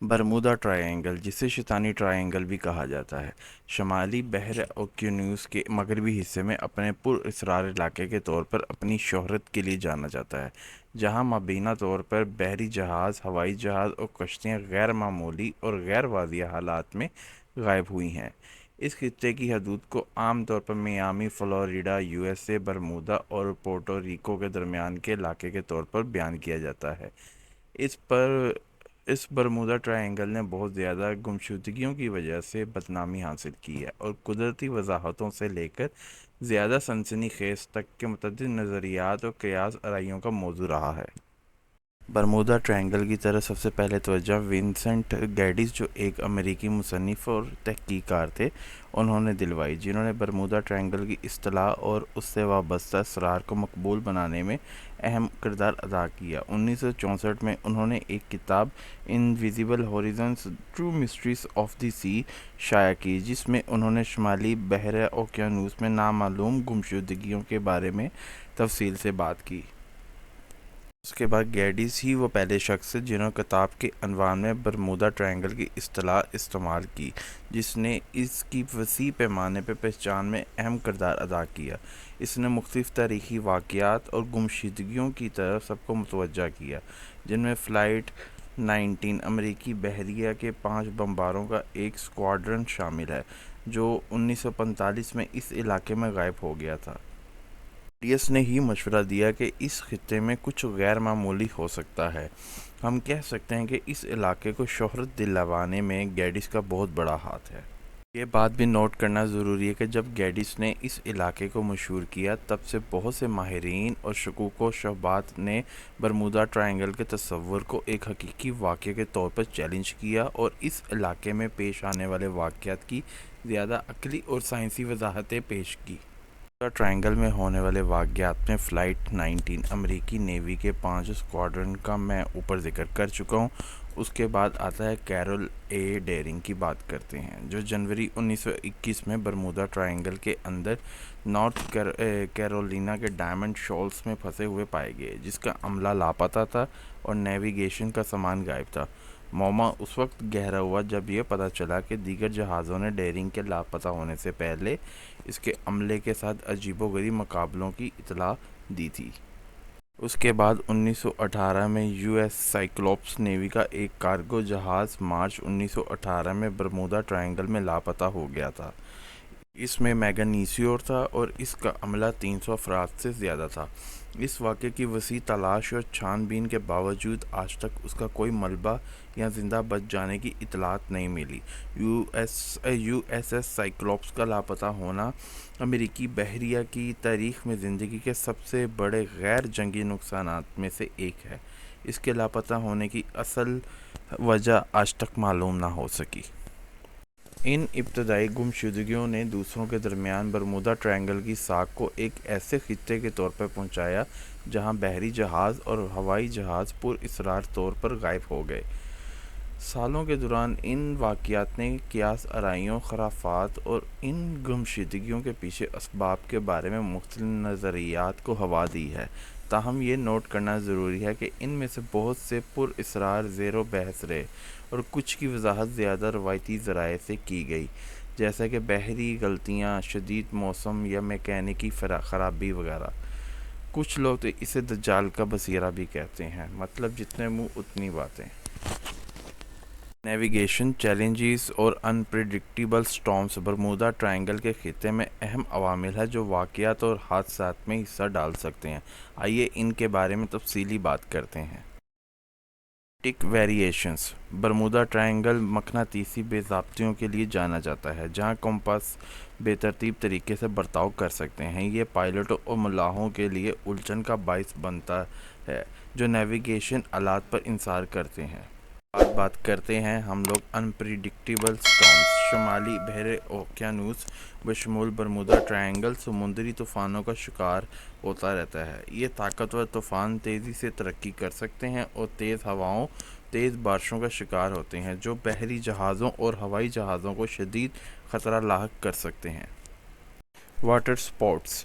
Bermuda triangle, جسے شیطانی triangle بھی کہا جاتا ہے، شمالی بحر اوقیانوس کے مغربی حصے میں اپنے پر اسرار علاقے کے طور پر اپنی شہرت کے لیے جانا جاتا ہے، جہاں مبینہ طور پر بحری جہاز، ہوائی جہاز اور کشتیاں غیر معمولی اور غیر واضح حالات میں غائب ہوئی ہیں۔ اس خطے کی حدود کو عام طور پر میامی، فلوریڈا، USA، برمودا اور پورٹو ریکو کے درمیان کے علاقے کے طور پر بیان کیا جاتا ہے۔ اس پر اس برمودا ٹرائینگل نے بہت زیادہ گمشدگیوں کی وجہ سے بدنامی حاصل کی ہے اور قدرتی وضاحتوں سے لے کر زیادہ سنسنی خیز تک کے متعدد نظریات اور قیاس آرائیوں کا موضوع رہا ہے۔ برمودا ٹرائینگل کی طرف سب سے پہلے توجہ ونسنٹ گیڈس، جو ایک امریکی مصنف اور تحقیق کار تھے، انہوں نے دلوائی، جنہوں نے برمودا ٹرائینگل کی اصطلاح اور اس سے وابستہ اسرار کو مقبول بنانے میں اہم کردار ادا کیا۔ 1964 میں انہوں نے ایک کتاب invisible horizons: true mysteries of the sea شائع کی، جس میں انہوں نے شمالی بحر اوقیانوس میں نامعلوم گمشدگیوں کے بارے میں تفصیل سے بات کی۔ اس کے بعد گیڈس ہی وہ پہلے شخص تھے جنہوں نے کتاب کے عنوان میں برمودا ٹرائینگل کی اصطلاح استعمال کی، جس نے اس کی وسیع پیمانے پر پہچان میں اہم کردار ادا کیا۔ اس نے مختلف تاریخی واقعات اور گمشدگیوں کی طرف سب کو متوجہ کیا، جن میں فلائٹ 19 امریکی بحریہ کے 5 بمباروں کا ایک اسکواڈرن شامل ہے، جو 1945 میں اس علاقے میں غائب ہو گیا تھا۔ گیڈس نے ہی مشورہ دیا کہ اس خطے میں کچھ غیر معمولی ہو سکتا ہے۔ ہم کہہ سکتے ہیں کہ اس علاقے کو شہرت دلوانے میں گیڈس کا بہت بڑا ہاتھ ہے۔ یہ بات بھی نوٹ کرنا ضروری ہے کہ جب گیڈس نے اس علاقے کو مشہور کیا، تب سے بہت سے ماہرین اور شکوک و شبہات نے برمودا ٹرائینگل کے تصور کو ایک حقیقی واقعے کے طور پر چیلنج کیا اور اس علاقے میں پیش آنے والے واقعات کی زیادہ عقلی اور سائنسی وضاحتیں پیش کی۔ برمودا ٹرائینگل میں ہونے والے واقعات میں فلائٹ 19 امریکی نیوی کے 5 اسکواڈرن کا میں اوپر ذکر کر چکا ہوں۔ اس کے بعد آتا ہے کیرول اے ڈیرنگ کی بات کرتے ہیں، جو جنوری 1921 میں برمودا ٹرائینگل کے اندر نارتھ کیرولینا کے ڈائمنڈ شولز میں پھنسے ہوئے پائے گئے، جس کا عملہ لاپتہ تھا اور نیویگیشن کا سامان غائب تھا۔ معمہ اس وقت گہرا ہوا جب یہ پتہ چلا کہ دیگر جہازوں نے ڈیرنگ کے لاپتہ ہونے سے پہلے اس کے عملے کے ساتھ عجیب و غریب مقابلوں کی اطلاع دی تھی۔ اس کے بعد 1918 میں US سائیکلوپس نیوی کا ایک کارگو جہاز مارچ 1918 میں برمودا ٹرائینگل میں لاپتہ ہو گیا تھا۔ اس میں میگنیسیور تھا اور اس کا عملہ 300 افراد سے زیادہ تھا۔ اس واقعے کی وسیع تلاش اور چھان بین کے باوجود آج تک اس کا کوئی ملبہ یا زندہ بچ جانے کی اطلاعات نہیں ملی۔ USS سائیکلوپس کا لاپتہ ہونا امریکی بحریہ کی تاریخ میں زندگی کے سب سے بڑے غیر جنگی نقصانات میں سے ایک ہے۔ اس کے لاپتہ ہونے کی اصل وجہ آج تک معلوم نہ ہو سکی۔ ان ابتدائی گمشدگیوں نے دوسروں کے درمیان برمودا ٹرائینگل کی ساکھ کو ایک ایسے خطے کے طور پر پہنچایا جہاں بحری جہاز اور ہوائی جہاز پر اسرار طور پر غائب ہو گئے۔ سالوں کے دوران ان واقعات نے قیاس آرائیوں، خرافات اور ان گمشدگیوں کے پیچھے اسباب کے بارے میں مختلف نظریات کو ہوا دی ہے۔ تاہم یہ نوٹ کرنا ضروری ہے کہ ان میں سے بہت سے پر اسرار زیر و بحث رہے اور کچھ کی وضاحت زیادہ روایتی ذرائع سے کی گئی، جیسا کہ بحری غلطیاں، شدید موسم یا میکینکی خرابی وغیرہ۔ کچھ لوگ تو اسے دجال کا بصیرہ بھی کہتے ہیں، مطلب جتنے منہ اتنی باتیں۔ نیویگیشن چیلنجز اور انپریڈکٹیبل سٹارمز برمودا ٹرائینگل کے خطے میں اہم عوامل ہیں جو واقعات اور حادثات میں حصہ ڈال سکتے ہیں۔ آئیے ان کے بارے میں تفصیلی بات کرتے ہیں۔ ٹک ویریشنز: برمودا ٹرائینگل مقناطیسی بے ضابطگیوں کے لیے جانا جاتا ہے، جہاں کمپاس بے ترتیب طریقے سے برتاؤ کر سکتے ہیں۔ یہ پائلٹوں اور ملاحوں کے لیے الجھن کا باعث بنتا ہے، جو نیویگیشن آلات پر انحصار کرتے ہیں۔ بات کرتے ہیں ہم لوگ انپریڈکٹیبل سٹارمز۔ شمالی بحر اوقیانوس بشمول برمودا ٹرائینگل سمندری طوفانوں کا شکار ہوتا رہتا ہے۔ یہ طاقتور طوفان تیزی سے ترقی کر سکتے ہیں اور تیز ہواؤں، تیز بارشوں کا شکار ہوتے ہیں، جو بحری جہازوں اور ہوائی جہازوں کو شدید خطرہ لاحق کر سکتے ہیں۔ Water sports: